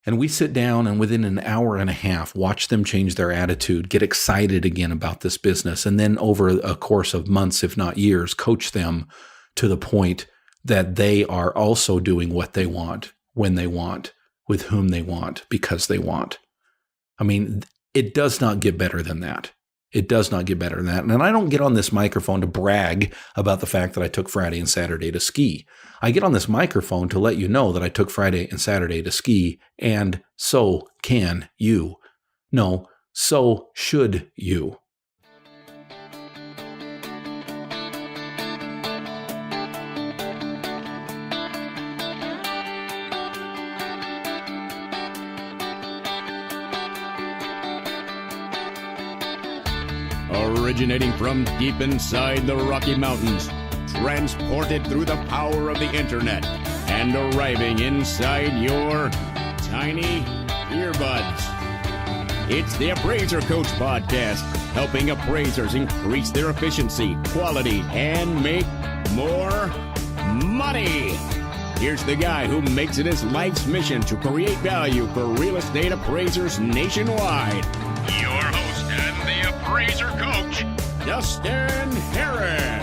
And we sit down and within an hour and a half, watch them change their attitude, get excited again about this business. And then over a course of months, if not years, coach them to the point that they are also doing what they want, when they want, with whom they want, because they want. I mean, it does not get better than that. It does not get better than that. And I don't get on this microphone to brag about the fact that I took Friday and Saturday to ski. I get on this microphone to let you know that I took Friday and Saturday to ski, and so can you. No, so should you. Originating from deep inside the Rocky Mountains, transported through the power of the internet, and arriving inside your tiny earbuds. It's the Appraiser Coach Podcast, helping appraisers increase their efficiency, quality, and make more money. Here's the guy who makes it his life's mission to create value for real estate appraisers nationwide. Your host and the Appraiser Coach, Dustin Harris.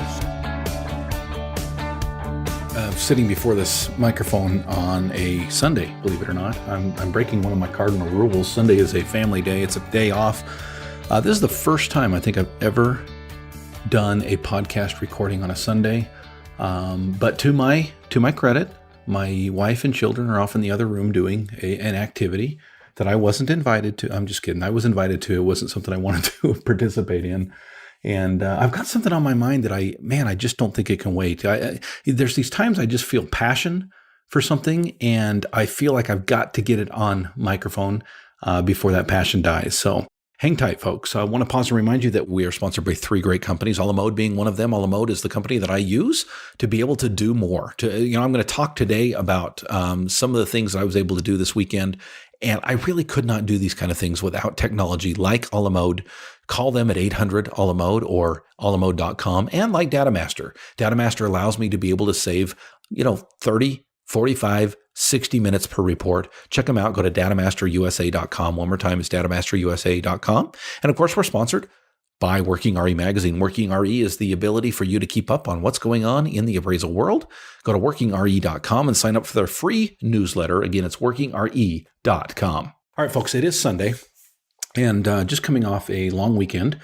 Sitting before this microphone on a Sunday, believe it or not. I'm breaking one of my cardinal rules. Sunday is a family day. It's a day off. This is the first time I think I've ever done a podcast recording on a Sunday. But to my credit, my wife and children are off in the other room doing an activity that I wasn't invited to. I'm just kidding. I was invited to. It wasn't something I wanted to participate in. And I've got something on my mind that I just don't think it can wait. There's these times I just feel passion for something, and I feel like I've got to get it on microphone before that passion dies. So hang tight, folks. I want to pause and remind you that we are sponsored by 3 great companies, A La Mode being one of them. A La Mode is the company that I use to be able to do more. I'm going to talk today about some of the things that I was able to do this weekend. And I really could not do these kind of things without technology like A La Mode. Call them at 800-A-LA-MODE or alamode.com. And like DataMaster. DataMaster allows me to be able to save, 30, 45, 60 minutes per report. Check them out. Go to datamasterusa.com. One more time, it's datamasterusa.com. And of course, we're sponsored by Working RE Magazine. Working RE is the ability for you to keep up on what's going on in the appraisal world. Go to workingre.com and sign up for their free newsletter. Again, it's workingre.com. All right, folks, it is Sunday and just coming off a long weekend.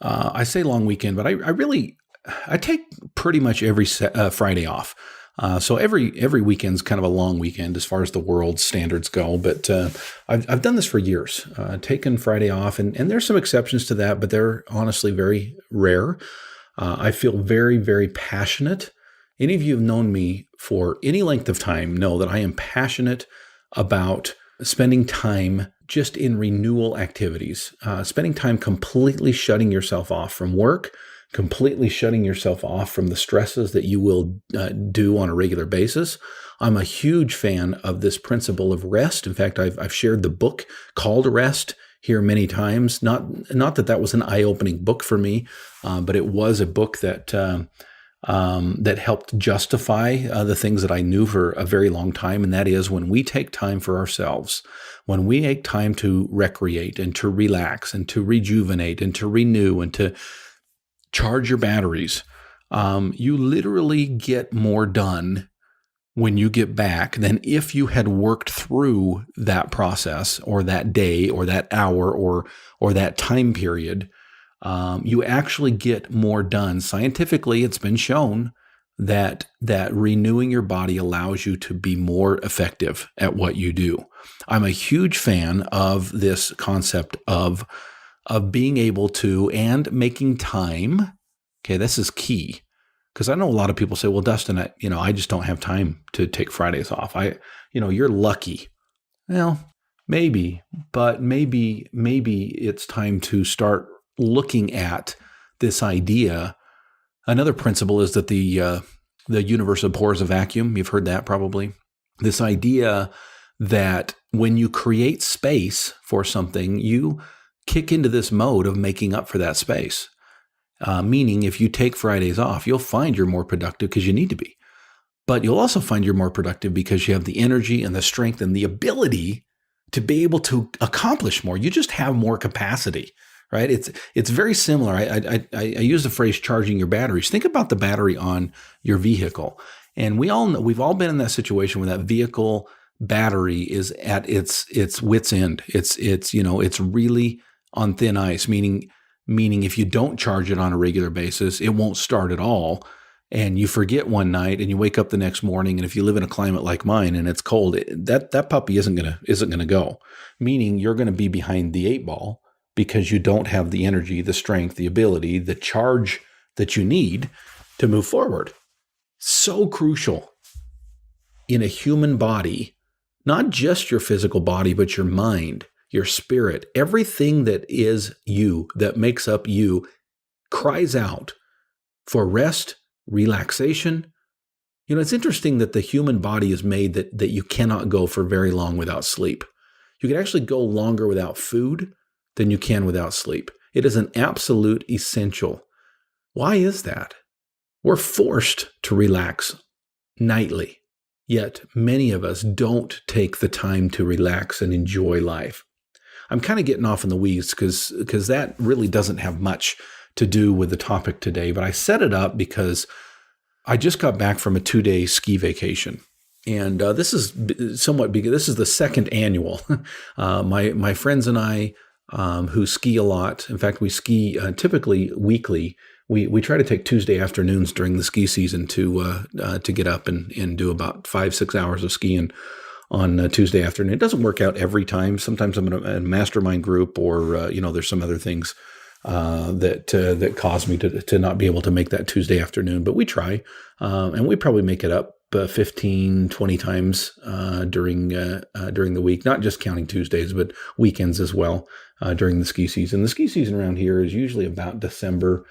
I say long weekend, but I take pretty much every Friday off. So every weekend's kind of a long weekend as far as the world standards go. But I've done this for years, taken Friday off, and there's some exceptions to that, but they're honestly very rare. I feel very, very passionate. Any of you who've known me for any length of time know that I am passionate about spending time just in renewal activities, spending time completely shutting yourself off from work, completely shutting yourself off from the stresses that you will do on a regular basis. I'm a huge fan of this principle of rest. In fact, I've shared the book called Rest here many times. Not that was an eye-opening book for me, but it was a book that helped justify the things that I knew for a very long time. And that is when we take time for ourselves, when we take time to recreate and to relax and to rejuvenate and to renew and to charge your batteries, you literally get more done when you get back than if you had worked through that process or that day or that hour or that time period. You actually get more done. Scientifically, it's been shown that renewing your body allows you to be more effective at what you do. I'm a huge fan of this concept of being able to and making time. Okay, this is key, because I know a lot of people say, well, Dustin, I just don't have time to take Fridays off. You're lucky. Well, maybe, but maybe it's time to start looking at this idea. Another principle is that the universe abhors a vacuum. You've heard that probably. This idea that when you create space for something, you kick into this mode of making up for that space. Meaning if you take Fridays off, you'll find you're more productive because you need to be. But you'll also find you're more productive because you have the energy and the strength and the ability to be able to accomplish more. You just have more capacity, right? It's very similar. I use the phrase charging your batteries. Think about the battery on your vehicle. And we've all been in that situation where that vehicle battery is at its wit's end. It's really on thin ice, meaning if you don't charge it on a regular basis, it won't start at all. And you forget one night and you wake up the next morning. And if you live in a climate like mine and it's cold, that puppy isn't gonna go, meaning you're going to be behind the 8-ball because you don't have the energy, the strength, the ability, the charge that you need to move forward. So crucial in a human body, not just your physical body, but your mind, your spirit, everything that is you, that makes up you, cries out for rest, relaxation. It's interesting that the human body is made that you cannot go for very long without sleep. You can actually go longer without food than you can without sleep. It is an absolute essential. Why is that? We're forced to relax nightly, yet many of us don't take the time to relax and enjoy life. I'm kind of getting off in the weeds because that really doesn't have much to do with the topic today, but I set it up because I just got back from a 2-day ski vacation. And this is somewhat big. This is the second annual. My friends and I, who ski a lot, in fact, we ski typically weekly. We try to take Tuesday afternoons during the ski season to get up and do about 5-6 hours of skiing on Tuesday afternoon. It doesn't work out every time. Sometimes I'm in a mastermind group, or there's some other things that cause me to not be able to make that Tuesday afternoon. But we try, and we probably make it up 15, 20 times during the week, not just counting Tuesdays, but weekends as well during the ski season. The ski season around here is usually about December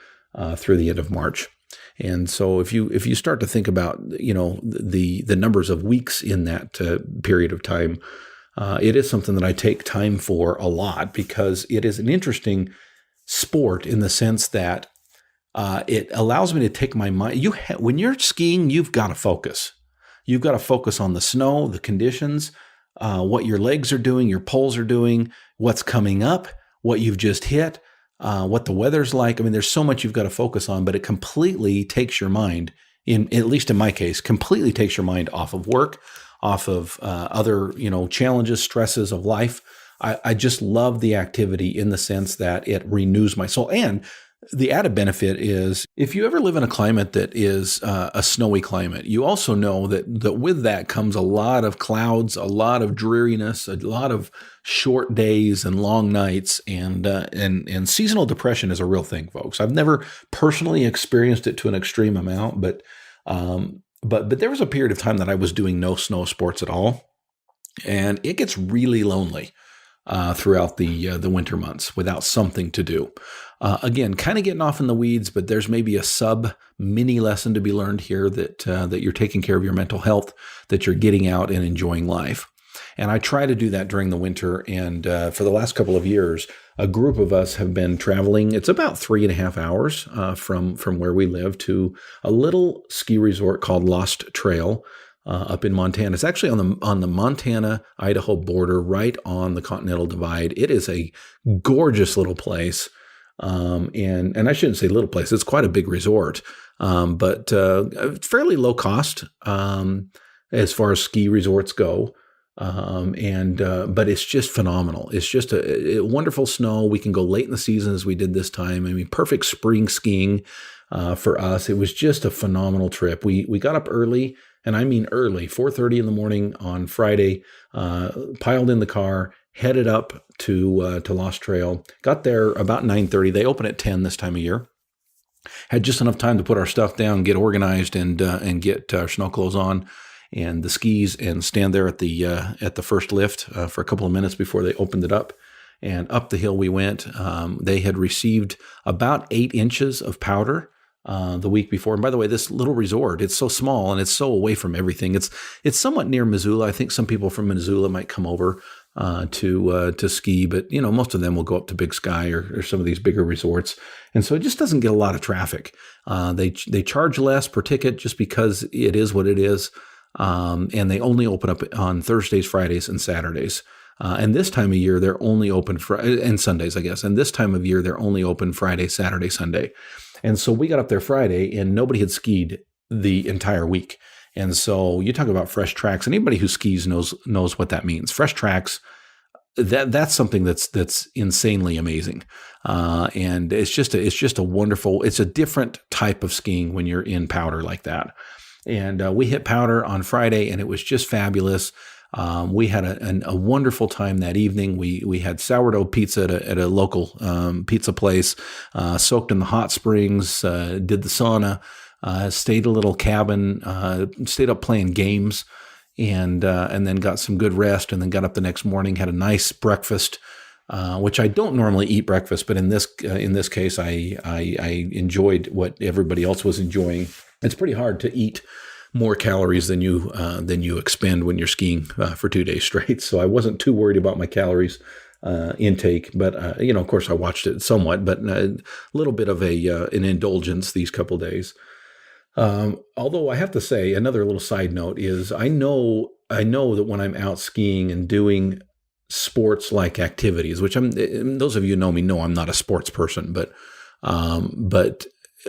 through the end of March. And so if you start to think about, the numbers of weeks in that period of time, it is something that I take time for a lot, because it is an interesting sport in the sense that it allows me to take my mind. When you're skiing, you've got to focus. You've got to focus on the snow, the conditions, what your legs are doing, your poles are doing, what's coming up, what you've just hit, what the weather's like. I mean, there's so much you've got to focus on, but it completely takes your mind, at least in my case, completely takes your mind off of work, off of other, challenges, stresses of life. I just love the activity in the sense that it renews my soul. And the added benefit is, if you ever live in a climate that is a snowy climate, you also know that with that comes a lot of clouds, a lot of dreariness, a lot of short days and long nights, and seasonal depression is a real thing, folks. I've never personally experienced it to an extreme amount, but there was a period of time that I was doing no snow sports at all, and it gets really lonely throughout the winter months without something to do. Again, kind of getting off in the weeds, but there's maybe a mini lesson to be learned here that you're taking care of your mental health, that you're getting out and enjoying life. And I try to do that during the winter. And for the last couple of years, a group of us have been traveling. It's about 3.5 hours from where we live to a little ski resort called Lost Trail up in Montana. It's actually on the Montana-Idaho border, right on the Continental Divide. It is a gorgeous little place. And I shouldn't say little place. It's quite a big resort, but fairly low cost as far as ski resorts go. But it's just phenomenal. It's just a wonderful snow. We can go late in the season as we did this time. I mean, perfect spring skiing for us. It was just a phenomenal trip. We got up early, and I mean early, 4:30 in the morning on Friday, piled in the car, headed up to Lost Trail, got there about 9:30. They open at 10 this time of year. Had just enough time to put our stuff down, get organized, and get our snow clothes on and the skis, and stand there at the first lift for a couple of minutes before they opened it up. And up the hill we went. They had received about 8 inches of powder the week before. And by the way, this little resort, it's so small and it's so away from everything. It's somewhat near Missoula. I think some people from Missoula might come over to ski, but most of them will go up to Big Sky or some of these bigger resorts, and so it just doesn't get a lot of traffic. They charge less per ticket just because it is what it is, and they only open up on Thursdays, Fridays, and Saturdays. And this time of year, they're only open and Sundays, I guess. And this time of year, they're only open Friday, Saturday, Sunday. And so we got up there Friday and nobody had skied the entire week. And so you talk about fresh tracks. Anybody who skis knows what that means. Fresh tracks, that's something that's insanely amazing. And it's just a wonderful, it's a different type of skiing when you're in powder like that. And we hit powder on Friday and it was just fabulous. We had a wonderful time that evening. We had sourdough pizza at a local pizza place, soaked in the hot springs, did the sauna, stayed a little cabin, stayed up playing games, and then got some good rest, and then got up the next morning, had a nice breakfast, which I don't normally eat breakfast, but in this case, I enjoyed what everybody else was enjoying. It's pretty hard to eat more calories than you expend when you're skiing for 2 days straight. So I wasn't too worried about my calories intake, but of course I watched it somewhat, but a little bit of an indulgence these couple days. Although I have to say, another little side note is I know that when I'm out skiing and doing sports like activities, which those of you who know me know I'm not a sports person, but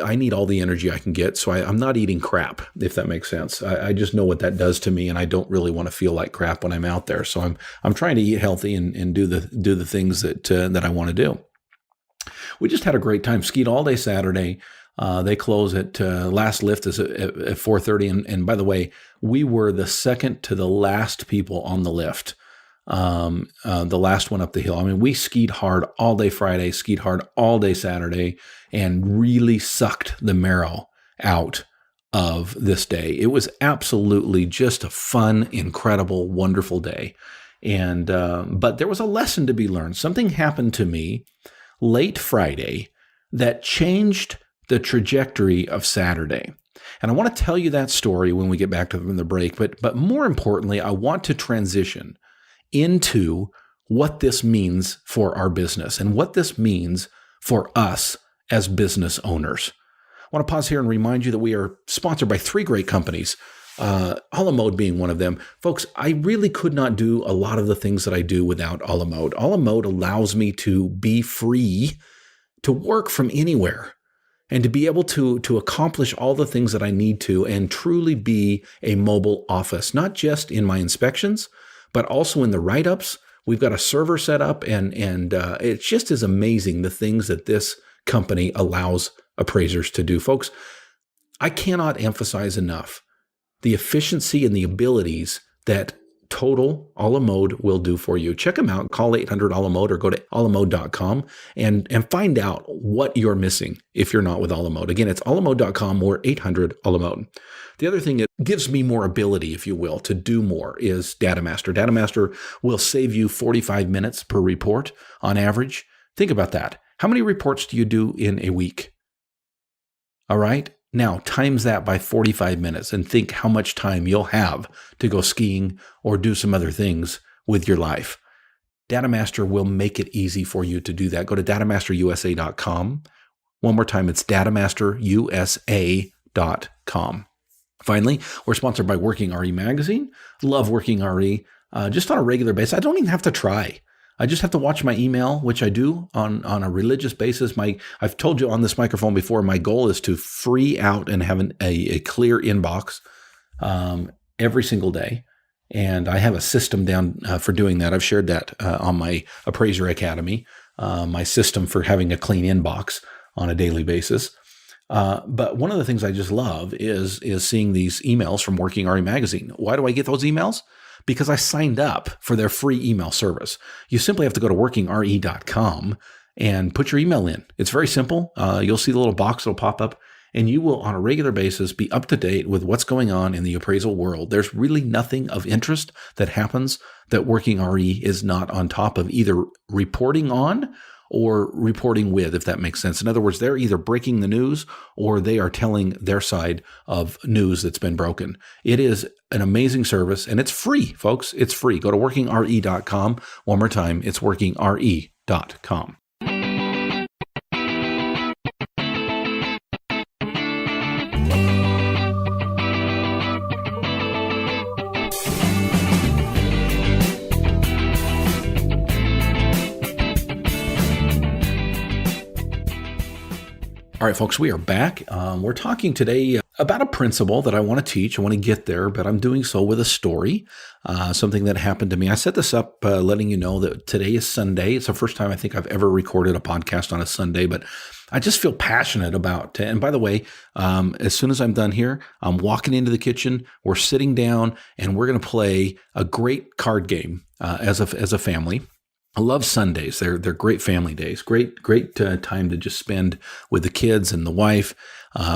I need all the energy I can get. So I'm not eating crap, if that makes sense. I just know what that does to me, and I don't really want to feel like crap when I'm out there. So I'm trying to eat healthy and do the things that I want to do. We just had a great time. Skied all day Saturday. They close at last lift is at 4:30. And by the way, we were the second to the last people on the lift. The last one up the hill. I mean, we skied hard all day Friday, skied hard all day Saturday, and really sucked the marrow out of this day. It was absolutely just a fun, incredible, wonderful day. And, but there was a lesson to be learned. Something happened to me late Friday that changed the trajectory of Saturday. And I want to tell you that story when we get back to the break. But more importantly, I want to transition into what this means for our business and what this means for us as business owners. I want to pause here and remind you that we are sponsored by 3 great companies, a la mode being one of them. Folks, I really could not do a lot of the things that I do without a la mode. A la mode allows me to be free to work from anywhere and to be able to accomplish all the things that I need to and truly be a mobile office, not just in my inspections, but also in the write-ups. We've got a server set up, and it just is amazing the things that this company allows appraisers to do. Folks, I cannot emphasize enough the efficiency and the abilities that Total a la mode will do for you. Check them out. Call 800 a la mode or go to alamode.com and find out what you're missing if you're not with a la mode. Again, it's alamode.com or 800 a la mode. The other thing that gives me more ability, if you will, to do more is DataMaster. DataMaster will save you 45 minutes per report on average. Think about that. How many reports do you do in a week? All right. Now, times that by 45 minutes and think how much time you'll have to go skiing or do some other things with your life. DataMaster will make it easy for you to do that. Go to datamasterusa.com. One more time, it's datamasterusa.com. Finally, we're sponsored by Working RE Magazine. Love Working RE just on a regular basis. I don't even have to try. I just have to watch my email, which I do on a religious basis. I've told you on this microphone before, my goal is to free out and have a clear inbox every single day. And I have a system down for doing that. I've shared that on my Appraiser Academy, my system for having a clean inbox on a daily basis. But one of the things I just love is seeing these emails from Working RE Magazine. Why do I get those emails? Because I signed up for their free email service. You simply have to go to workingre.com and put your email in. It's very simple. You'll see the little box that'll pop up, and you will on a regular basis be up to date with what's going on in the appraisal world. There's really nothing of interest that happens that Working RE is not on top of, either reporting on or reporting with, if that makes sense. In other words, they're either breaking the news or they are telling their side of news that's been broken. It is an amazing service, and it's free, folks. It's free. Go to workingre.com. One more time, it's workingre.com. All right, folks, we are back. We're talking today about a principle that I want to teach. I want to get there, but I'm doing so with a story, something that happened to me. I set this up letting you know that today is Sunday. It's the first time I think I've ever recorded a podcast on a Sunday, but I just feel passionate about it. And by the way, as soon as I'm done here, I'm walking into the kitchen, we're sitting down, and we're going to play a great card game as a family. I love Sundays. They're great family days. Great time to just spend with the kids and the wife.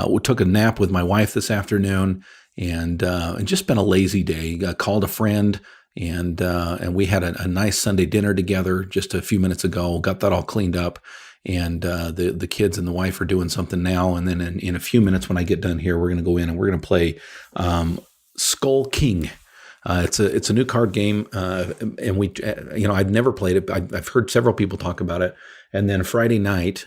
We took a nap with my wife this afternoon, and just spent a lazy day. Called a friend, and we had a nice Sunday dinner together just a few minutes ago. Got that all cleaned up, and the kids and the wife are doing something now. And then in a few minutes, when I get done here, we're going to go in and we're going to play Skull King. It's a new card game, and we, I'd never played it. I've heard several people talk about it. And then Friday night,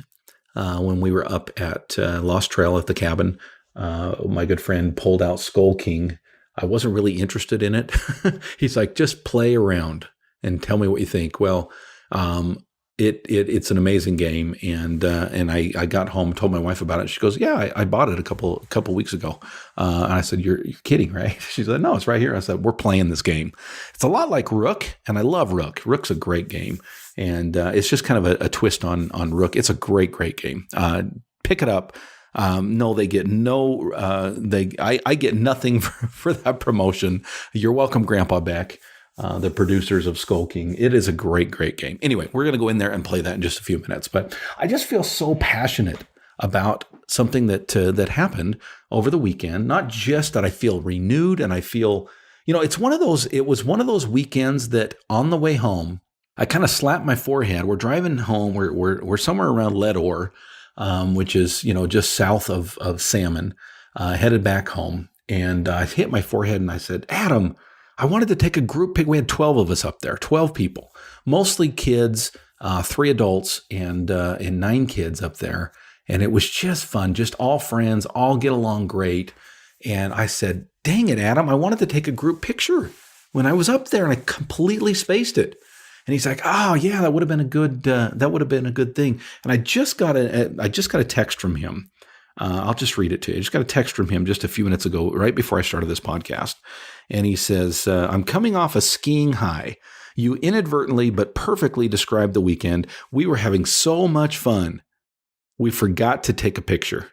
when we were up at Lost Trail at the cabin, my good friend pulled out Skull King. I wasn't really interested in it. He's like, just play around and tell me what you think. Well, it's an amazing game, and I got home, told my wife about it. She goes, "Yeah, I bought it a couple weeks ago." And I said, "You're kidding, right?" She said, "No, it's right here." I said, "We're playing this game. It's a lot like Rook, and I love Rook. Rook's a great game, and it's just kind of a twist on Rook. It's a great game. Pick it up." No, they get no. I get nothing for that promotion. You're welcome, Grandpa Beck. The producers of Skull King. It is a great game. Anyway, we're going to go in there and play that in just a few minutes. But I just feel so passionate about something that happened over the weekend. Not just that I feel renewed and I feel, it was one of those weekends that on the way home, I kind of slapped my forehead. We're driving home. We're somewhere around Leadore, which is, just south of Salmon, headed back home. And I hit my forehead and I said, "Adam, I wanted to take a group pic." We had 12 of us up there, 12 people, mostly kids, 3 adults and 9 kids up there. And it was just fun, just all friends, all get along great. And I said, "Dang it, Adam, I wanted to take a group picture when I was up there and I completely spaced it." And he's like, "Oh yeah, that would have been a good thing." And I just got a text from him. I'll just read it to you. I just got a text from him just a few minutes ago, right before I started this podcast. And he says, "I'm coming off a skiing high. You inadvertently but perfectly described the weekend. We were having so much fun. We forgot to take a picture.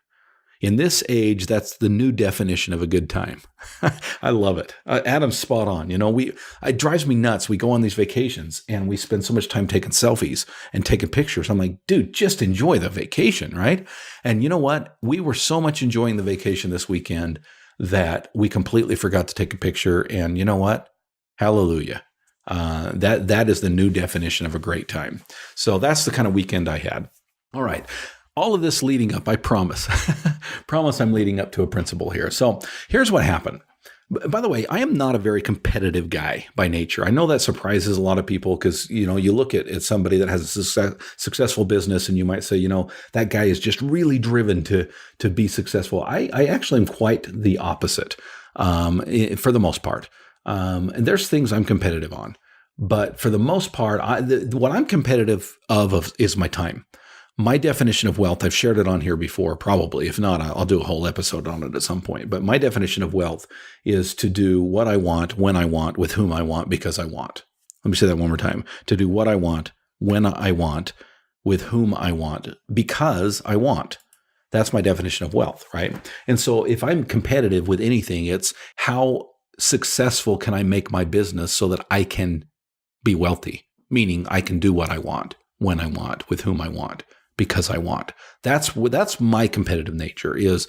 In this age, that's the new definition of a good time." I love it. Adam's spot on. It drives me nuts. We go on these vacations and we spend so much time taking selfies and taking pictures. I'm like, dude, just enjoy the vacation, right? And you know what? We were so much enjoying the vacation this weekend that we completely forgot to take a picture. And you know what? Hallelujah. That is the new definition of a great time. So that's the kind of weekend I had. All right. All of this leading up, I promise. Promise I'm leading up to a principle here. So here's what happened. By the way, I am not a very competitive guy by nature. I know that surprises a lot of people because, you look at somebody that has a successful business and you might say, that guy is just really driven to be successful. I actually am quite the opposite for the most part. And there's things I'm competitive on. But for the most part, what I'm competitive of is my time. My definition of wealth, I've shared it on here before, probably. If not, I'll do a whole episode on it at some point. But my definition of wealth is to do what I want, when I want, with whom I want, because I want. Let me say that one more time. To do what I want, when I want, with whom I want, because I want. That's my definition of wealth, right? And so if I'm competitive with anything, it's how successful can I make my business so that I can be wealthy, meaning I can do what I want, when I want, with whom I want, because I want. That's my competitive nature is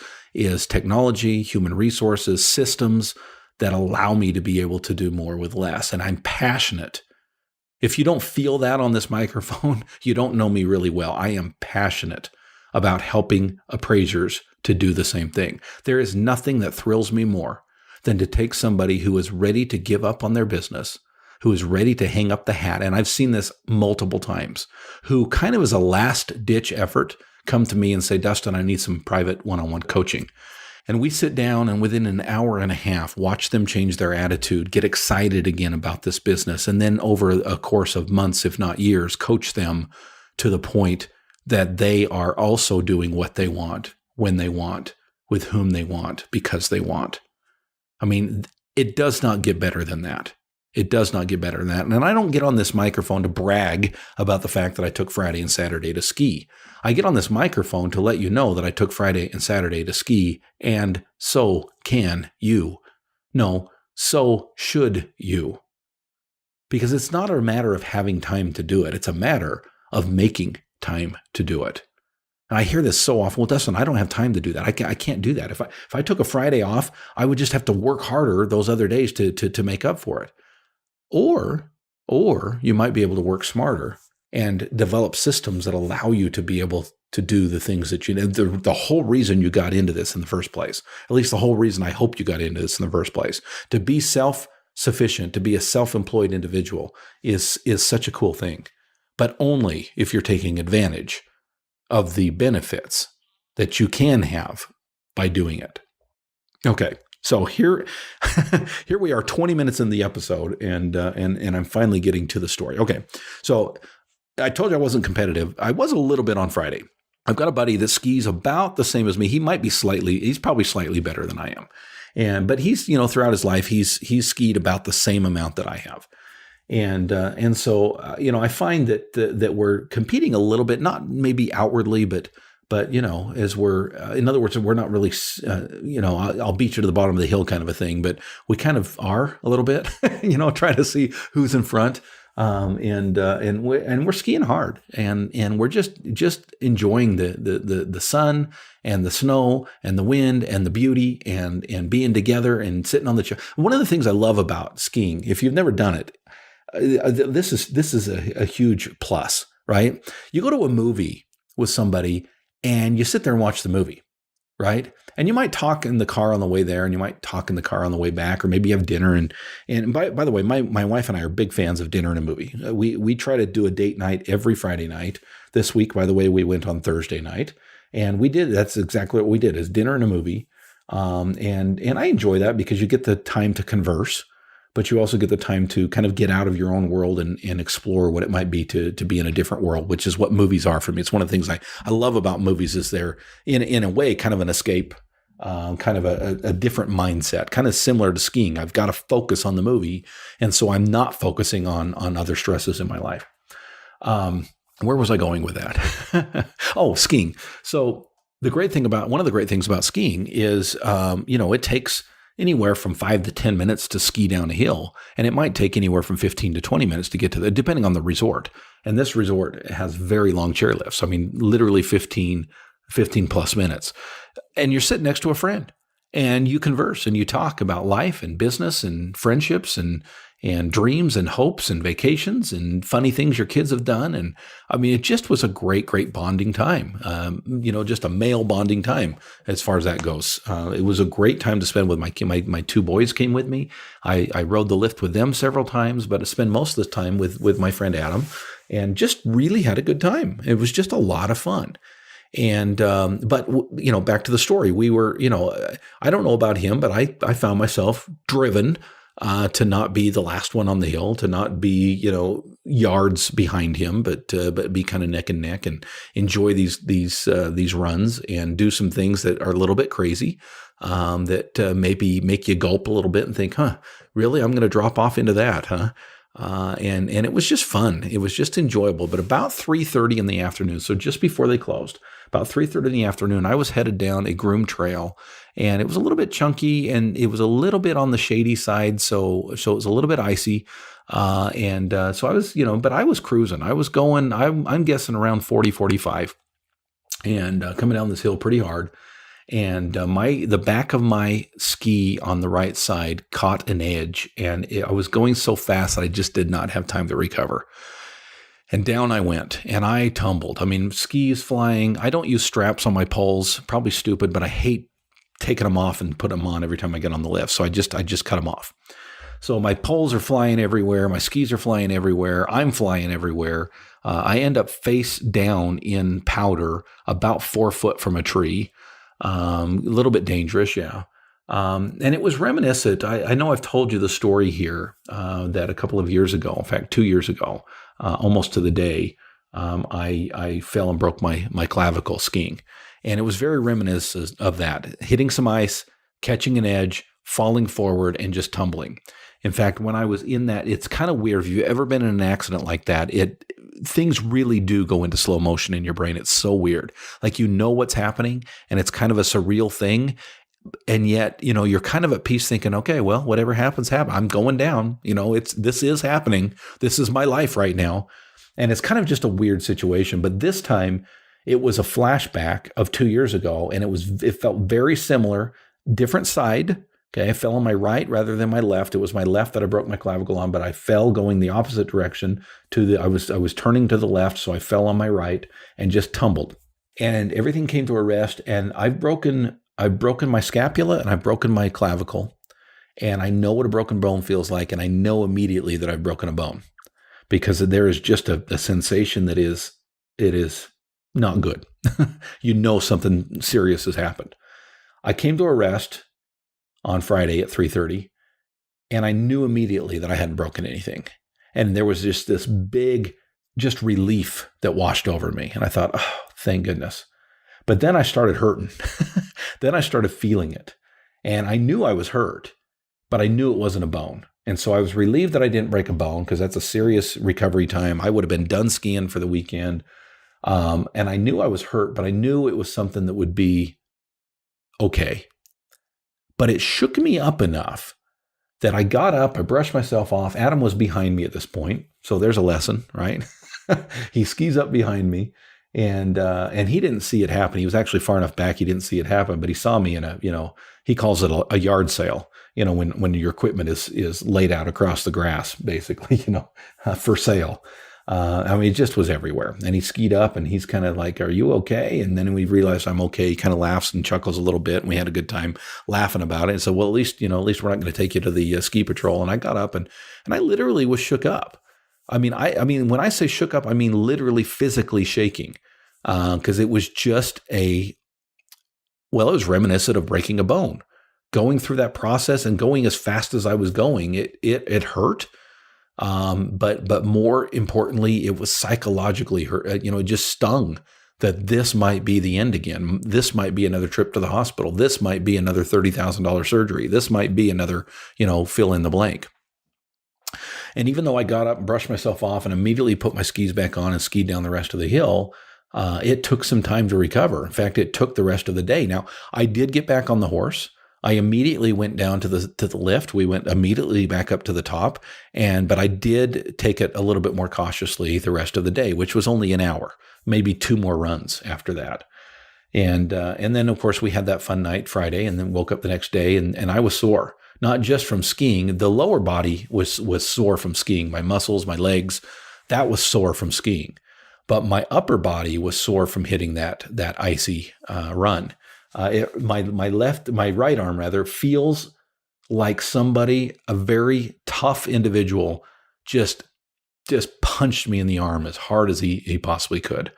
technology, human resources, systems that allow me to be able to do more with less. And I'm passionate. If you don't feel that on this microphone, you don't know me really well. I am passionate about helping appraisers to do the same thing. There is nothing that thrills me more than to take somebody who is ready to give up on their business, who is ready to hang up the hat, and I've seen this multiple times, who kind of as a last-ditch effort come to me and say, "Dustin, I need some private one-on-one coaching." And we sit down and within an hour and a half, watch them change their attitude, get excited again about this business, and then over a course of months, if not years, coach them to the point that they are also doing what they want, when they want, with whom they want, because they want. I mean, it does not get better than that. It does not get better than that. And I don't get on this microphone to brag about the fact that I took Friday and Saturday to ski. I get on this microphone to let you know that I took Friday and Saturday to ski, and so can you. No, so should you. Because it's not a matter of having time to do it. It's a matter of making time to do it. And I hear this so often. Well, Dustin, I don't have time to do that. I can't do that. If I took a Friday off, I would just have to work harder those other days to make up for it. Or you might be able to work smarter and develop systems that allow you to be able to do the things that you know. The whole reason you got into this in the first place, at least the whole reason I hope you got into this in the first place, to be self-sufficient, to be a self-employed individual is such a cool thing. But only if you're taking advantage of the benefits that you can have by doing it. Okay. So here we are 20 minutes in the episode and I'm finally getting to the story. Okay. So I told you I wasn't competitive. I was a little bit on Friday. I've got a buddy that skis about the same as me. He's probably slightly better than I am. But he's, throughout his life, he's skied about the same amount that I have. And so I find that we're competing a little bit, not maybe outwardly, but as we're, in other words, we're not really, I'll beat you to the bottom of the hill kind of a thing, but we kind of are a little bit, trying to see who's in front. And we're skiing hard and we're just enjoying the sun and the snow and the wind and the beauty and being together and sitting on the chair. One of the things I love about skiing, if you've never done it, this is a huge plus, right? You go to a movie with somebody and you sit there and watch the movie, right? And you might talk in the car on the way there, and you might talk in the car on the way back, or maybe you have dinner. And by the way, my wife and I are big fans of dinner and a movie. We try to do a date night every Friday night. This week, by the way, we went on Thursday night, and that's exactly what we did, is dinner and a movie. And I enjoy that because you get the time to converse, but you also get the time to kind of get out of your own world and explore what it might be to be in a different world, which is what movies are for me. It's one of the things I love about movies is they're in a way kind of an escape, kind of a different mindset, kind of similar to skiing. I've got to focus on the movie. And so I'm not focusing on other stresses in my life. Where was I going with that? Oh, skiing. So one of the great things about skiing is, it takes anywhere from 5 to 10 minutes to ski down a hill. And it might take anywhere from 15 to 20 minutes to get to depending on the resort. And this resort has very long chairlifts. I mean, literally 15 plus minutes. And you're sitting next to a friend and you converse and you talk about life and business and friendships and dreams and hopes and vacations and funny things your kids have done. And I mean, it just was a great, great bonding time, just a male bonding time as far as that goes. It was a great time to spend with my two boys came with me. I rode the lift with them several times, but I spent most of the time with my friend Adam and just really had a good time. It was just a lot of fun. And, but back to the story, we were, I don't know about him, but I found myself driven to not be the last one on the hill, to not be, yards behind him, but be kind of neck and neck and enjoy these runs and do some things that are a little bit crazy, that maybe make you gulp a little bit and think, really? I'm going to drop off into that, huh? And it was just fun. It was just enjoyable. But about 3:30 in the afternoon, so just before they closed, about 3:30 in the afternoon, I was headed down a groomed trail, and it was a little bit chunky, and it was a little bit on the shady side, so it was a little bit icy. So I was, but I was cruising. I was going, I'm guessing around 40, 45, and coming down this hill pretty hard. And the back of my ski on the right side caught an edge, and I was going so fast that I just did not have time to recover. And down I went, and I tumbled. I mean, skis flying. I don't use straps on my poles. Probably stupid, but I hate taking them off and put them on every time I get on the lift. So I just cut them off. So my poles are flying everywhere. My skis are flying everywhere. I'm flying everywhere. I end up face down in powder about 4 foot from a tree. A little bit dangerous, yeah. And it was reminiscent. I know I've told you the story here, that a couple of years ago, in fact, 2 years ago, almost to the day, I fell and broke my clavicle skiing. And it was very reminiscent of that, hitting some ice, catching an edge, falling forward, and just tumbling. In fact, when I was in that, it's kind of weird. If you've ever been in an accident like that, things really do go into slow motion in your brain. It's so weird. Like, you know what's happening, and it's kind of a surreal thing. And yet, you're kind of at peace thinking, okay, well, whatever happens, happen. I'm going down. This is happening. This is my life right now. And it's kind of just a weird situation. But this time it was a flashback of 2 years ago, and it felt very similar, different side. Okay. I fell on my right rather than my left. It was my left that I broke my clavicle on, but I fell going the opposite direction I was turning to the left. So I fell on my right and just tumbled, and everything came to a rest. And I've broken my scapula and I've broken my clavicle, and I know what a broken bone feels like. And I know immediately that I've broken a bone, because there is just a sensation that it is not good. Something serious has happened. I came to a rest on Friday at 3:30, and I knew immediately that I hadn't broken anything. And there was just this big, just relief that washed over me. And I thought, oh, thank goodness. But then I started hurting. Then I started feeling it. And I knew I was hurt, but I knew it wasn't a bone. And so I was relieved that I didn't break a bone, because that's a serious recovery time. I would have been done skiing for the weekend. And I knew I was hurt, but I knew it was something that would be okay. But it shook me up enough that I got up, I brushed myself off. Adam was behind me at this point. So there's a lesson, right? He skis up behind me, and he didn't see it happen. He was actually far enough back, he didn't see it happen, but he saw me in he calls it a yard sale, when your equipment is laid out across the grass, basically, for sale. It just was everywhere. And he skied up, and he's kind of like, "Are you okay?" And then we realized I'm okay. He kind of laughs and chuckles a little bit, and we had a good time laughing about it. And so, well, at least we're not going to take you to the ski patrol. And I got up, and I literally was shook up. I mean, when I say shook up, I mean literally physically shaking, because it was just it was reminiscent of breaking a bone. Going through that process and going as fast as I was going, it hurt. But more importantly, it was psychologically hurt. It just stung that this might be the end again. This might be another trip to the hospital. This might be another $30,000 surgery. This might be another, fill in the blank. And even though I got up and brushed myself off and immediately put my skis back on and skied down the rest of the hill, it took some time to recover. In fact, it took the rest of the day. Now, I did get back on the horse. I immediately went down to the lift. We went immediately back up to the top, but I did take it a little bit more cautiously the rest of the day, which was only an hour, maybe 2 more runs after that. And then of course we had that fun night Friday, and then woke up the next day, and I was sore, not just from skiing. The lower body was sore from skiing. My muscles, my legs, that was sore from skiing, but my upper body was sore from hitting that icy run. My right arm rather feels like a very tough individual just punched me in the arm as hard as he possibly could.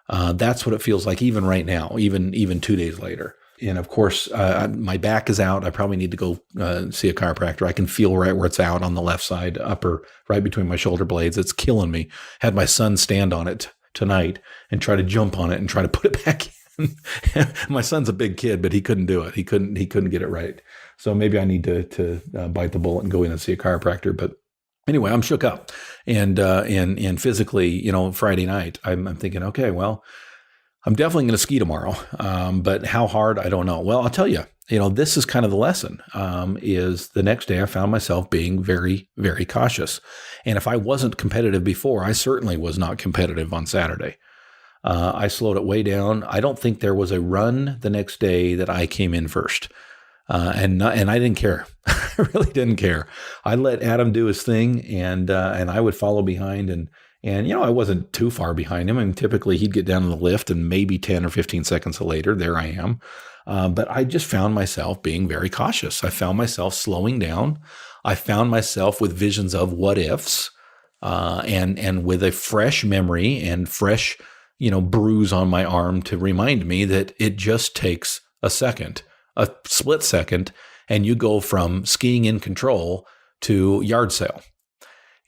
That's what it feels like even right now, even 2 days later. And of course, my back is out. I probably need to go see a chiropractor. I can feel right where it's out on the left side, upper, right between my shoulder blades. It's killing me. Had my son stand on it tonight and try to jump on it and try to put it back in. My son's a big kid, but he couldn't do it. He couldn't get it right. So maybe I need to bite the bullet and go in and see a chiropractor. But anyway, I'm shook up, and physically, Friday night, I'm thinking, okay, well, I'm definitely going to ski tomorrow. But how hard, I don't know. Well, I'll tell you, this is kind of the lesson, is the next day I found myself being very, very cautious. And if I wasn't competitive before, I certainly was not competitive on Saturday. I slowed it way down. I don't think there was a run the next day that I came in first. And I didn't care. I really didn't care. I let Adam do his thing, and I would follow behind, and I wasn't too far behind him. And typically he'd get down to the lift, and maybe 10 or 15 seconds later, there I am. But I just found myself being very cautious. I found myself slowing down. I found myself with visions of what ifs, and with a fresh memory and fresh, bruise on my arm to remind me that it just takes a split second, and you go from skiing in control to yard sale.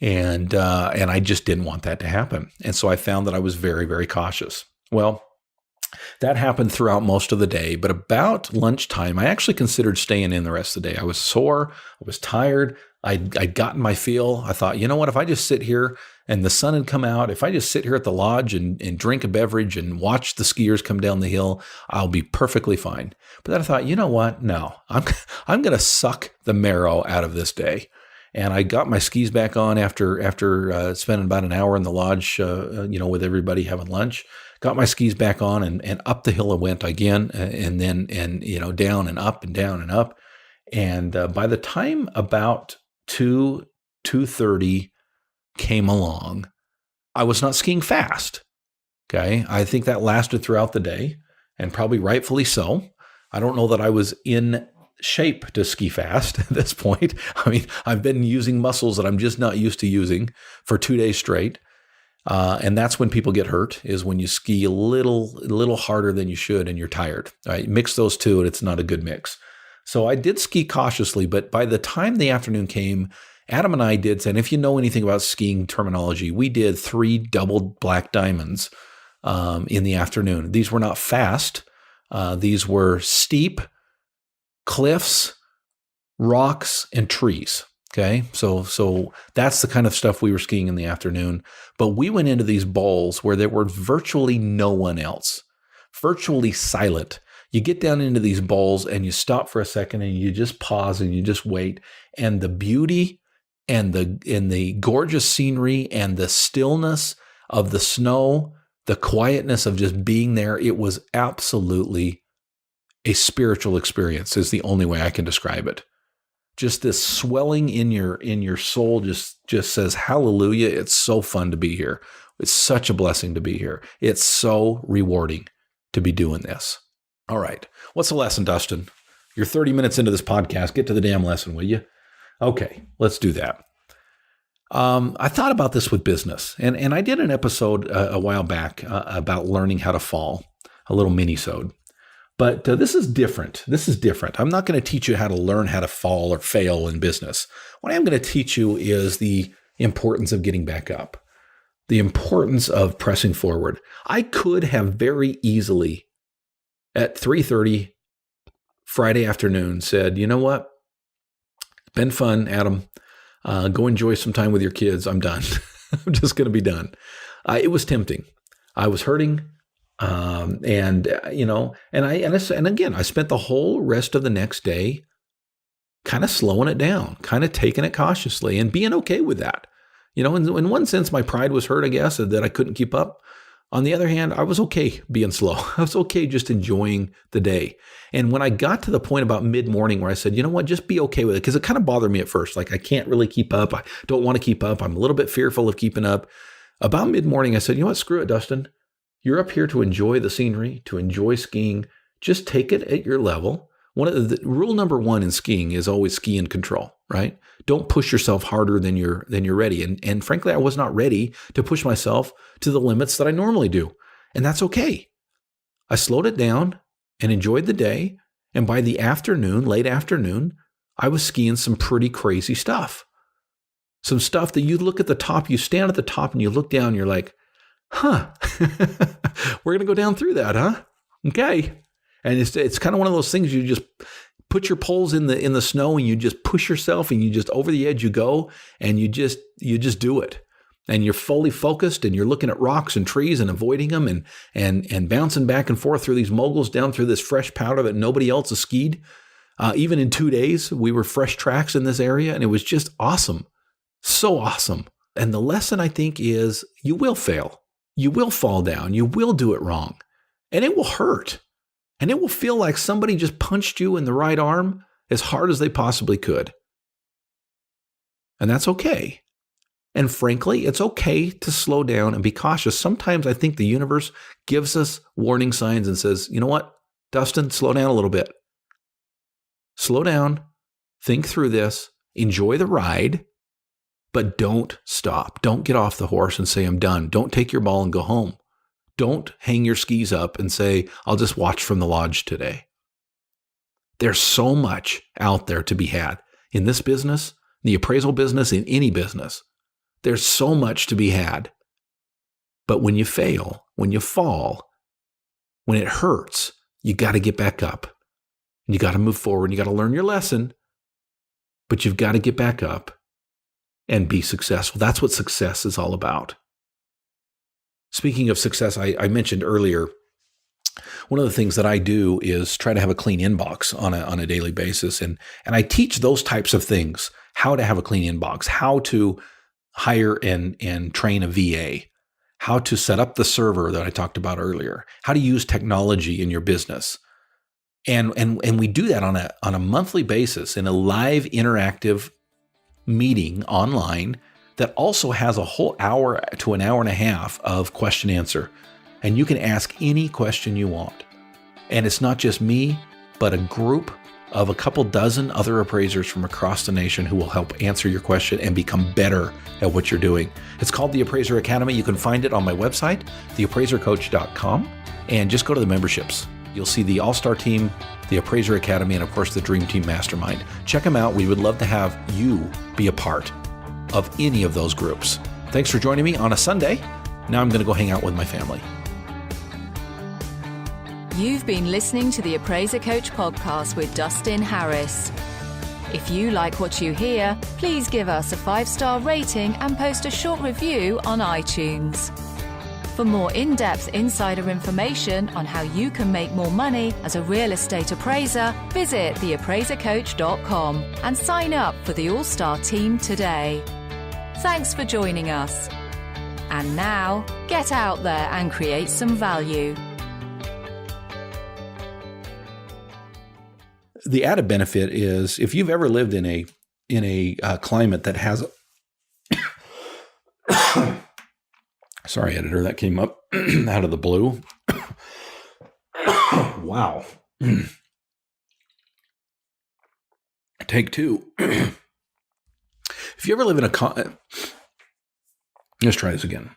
And I just didn't want that to happen. And so I found that I was very, very cautious. Well, that happened throughout most of the day, but about lunchtime, I actually considered staying in the rest of the day. I was sore. I was tired. I'd gotten my feel. I thought, you know what, if I just sit here and the sun had come out, if I just sit here at the lodge and drink a beverage and watch the skiers come down the hill, I'll be perfectly fine. But then I thought, you know what, no, I'm going to suck the marrow out of this day. And I got my skis back on after spending about an hour in the lodge, with everybody having lunch. Got my skis back on and up the hill I went again, and then down and up and down and up. And by the time about 2:30 came along, I was not skiing fast. Okay, I think that lasted throughout the day, and probably rightfully so. I don't know that I was in shape to ski fast at this point. I mean, I've been using muscles that I'm just not used to using for 2 days straight. And that's when people get hurt, is when you ski a little harder than you should and you're tired. Right? Mix those two and it's not a good mix. So I did ski cautiously, but by the time the afternoon came, Adam and I did, and if you know anything about skiing terminology, we did 3 double black diamonds in the afternoon. These were not fast. These were steep cliffs, rocks, and trees. Okay, so that's the kind of stuff we were skiing in the afternoon. But we went into these bowls where there were virtually no one else, virtually silent. You get down into these bowls and you stop for a second and you just pause and you just wait. And the beauty and the gorgeous scenery and the stillness of the snow, the quietness of just being there, it was absolutely a spiritual experience, is the only way I can describe it. Just this swelling in your soul just says, hallelujah, it's so fun to be here. It's such a blessing to be here. It's so rewarding to be doing this. All right. What's the lesson, Dustin? You're 30 minutes into this podcast. Get to the damn lesson, will you? Okay, let's do that. I thought about this with business, and I did an episode a while back about learning how to fall, a little mini-sode. But this is different. I'm not going to teach you how to learn how to fall or fail in business. What I'm going to teach you is the importance of getting back up, the importance of pressing forward. I could have very easily at 3:30 Friday afternoon said, you know what? Been fun, Adam. Go enjoy some time with your kids. I'm done. I'm just going to be done. It was tempting. I was hurting. And again, I spent the whole rest of the next day kind of slowing it down, kind of taking it cautiously and being okay with that. In one sense, my pride was hurt, I guess, that I couldn't keep up. On the other hand, I was okay being slow. I was okay just enjoying the day. And when I got to the point about mid-morning where I said, you know what, just be okay with it, because it kind of bothered me at first. Like, I can't really keep up. I don't want to keep up. I'm a little bit fearful of keeping up. About mid-morning, I said, you know what, screw it, Dustin. You're up here to enjoy the scenery, to enjoy skiing. Just take it at your level. Rule number 1 in skiing is always ski in control, right? Don't push yourself harder than you're ready. And frankly, I was not ready to push myself to the limits that I normally do. And that's okay. I slowed it down and enjoyed the day. And by the afternoon, late afternoon, I was skiing some pretty crazy stuff. Some stuff that you look at the top, you stand at the top and you look down, you're like, huh, we're going to go down through that, huh? Okay. And it's kind of one of those things, you just put your poles in the snow and you just push yourself and you just over the edge you go and you just do it. And you're fully focused and you're looking at rocks and trees and avoiding them and bouncing back and forth through these moguls down through this fresh powder that nobody else has skied. Even in 2 days, we were fresh tracks in this area and it was just awesome. So awesome. And the lesson, I think, is you will fail. You will fall down. You will do it wrong. And it will hurt. And it will feel like somebody just punched you in the right arm as hard as they possibly could. And that's okay. And frankly, it's okay to slow down and be cautious. Sometimes I think the universe gives us warning signs and says, you know what, Dustin, slow down a little bit. Slow down, think through this, enjoy the ride, but don't stop. Don't get off the horse and say, I'm done. Don't take your ball and go home. Don't hang your skis up and say, I'll just watch from the lodge today. There's so much out there to be had in this business, the appraisal business, in any business. There's so much to be had. But when you fail, when you fall, when it hurts, you got to get back up. You got to move forward. You got to learn your lesson, but you've got to get back up and be successful. That's what success is all about. Speaking of success, I mentioned earlier, one of the things that I do is try to have a clean inbox on a daily basis. And I teach those types of things, how to have a clean inbox, how to hire and train a VA, how to set up the server that I talked about earlier, how to use technology in your business. And we do that on a monthly basis in a live interactive meeting online that also has a whole hour to an hour and a half of question answer. And you can ask any question you want. And it's not just me, but a group of a couple dozen other appraisers from across the nation who will help answer your question and become better at what you're doing. It's called the Appraiser Academy. You can find it on my website, theappraisercoach.com, and just go to the memberships. You'll see the All-Star Team, the Appraiser Academy, and of course the Dream Team Mastermind. Check them out. We would love to have you be a part of any of those groups. Thanks for joining me on a Sunday. Now I'm going to go hang out with my family. You've been listening to the Appraiser Coach podcast with Dustin Harris. If you like what you hear, please give us a 5-star rating and post a short review on iTunes. For more in-depth insider information on how you can make more money as a real estate appraiser, visit theappraisercoach.com and sign up for the All-Star Team today. Thanks for joining us. And now, get out there and create some value. The added benefit is if you've ever lived in a climate that has sorry, editor, that came up out of the blue. Wow. Take two. If you ever live in let's try this again.